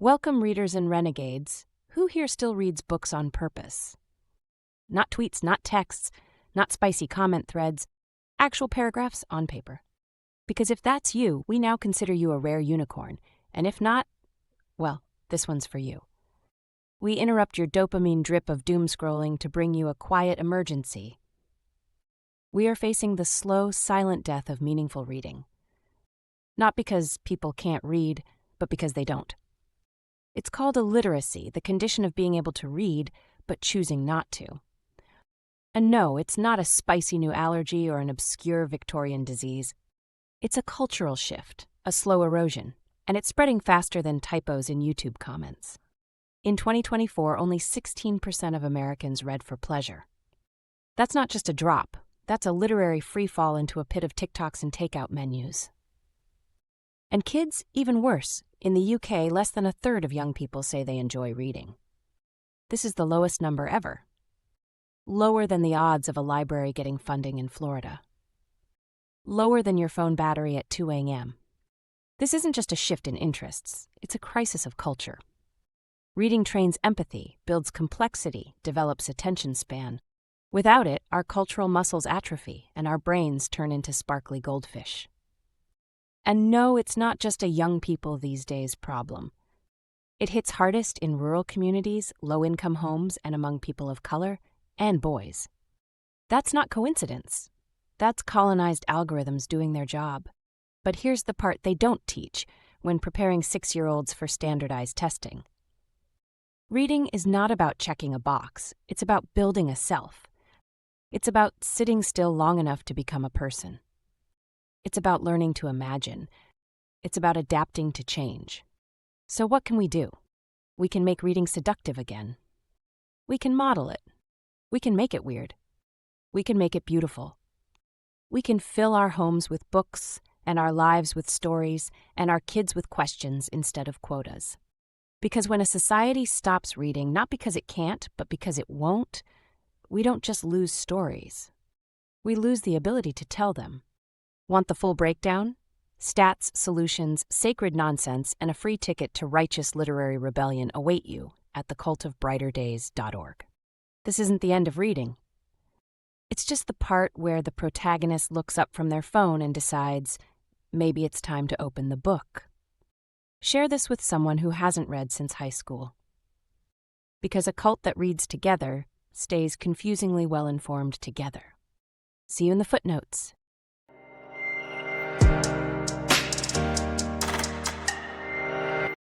Welcome, readers and renegades. Who here still reads books on purpose? Not tweets, not texts, not spicy comment threads, actual paragraphs on paper. Because if that's you, we now consider you a rare unicorn. And if not, well, this one's for you. We interrupt your dopamine drip of doom scrolling to bring you a quiet emergency. We are facing the slow, silent death of meaningful reading. Not because people can't read, but because they don't. It's called illiteracy, the condition of being able to read, but choosing not to. And no, it's not a spicy new allergy or an obscure Victorian disease. It's a cultural shift, a slow erosion, and it's spreading faster than typos in YouTube comments. In 2024, only 16% of Americans read for pleasure. That's not just a drop, that's a literary freefall into a pit of TikToks and takeout menus. And kids, even worse. In the UK, less than a third of young people say they enjoy reading. This is the lowest number ever. Lower than the odds of a library getting funding in Florida. Lower than your phone battery at 2 a.m. This isn't just a shift in interests, it's a crisis of culture. Reading trains empathy, builds complexity, develops attention span. Without it, our cultural muscles atrophy and our brains turn into sparkly goldfish. And no, it's not just a young people these days problem. It hits hardest in rural communities, low-income homes, and among people of color, and boys. That's not coincidence. That's colonized algorithms doing their job. But here's the part they don't teach when preparing 6-year-olds for standardized testing. Reading is not about checking a box. It's about building a self. It's about sitting still long enough to become a person. It's about learning to imagine. It's about adapting to change. So what can we do? We can make reading seductive again. We can model it. We can make it weird. We can make it beautiful. We can fill our homes with books and our lives with stories and our kids with questions instead of quotas. Because when a society stops reading, not because it can't, but because it won't, we don't just lose stories. We lose the ability to tell them. Want the full breakdown? Stats, solutions, sacred nonsense, and a free ticket to righteous literary rebellion await you at thecultofbrighterdays.org. This isn't the end of reading. It's just the part where the protagonist looks up from their phone and decides, maybe it's time to open the book. Share this with someone who hasn't read since high school. Because a cult that reads together stays confusingly well-informed together. See you in the footnotes.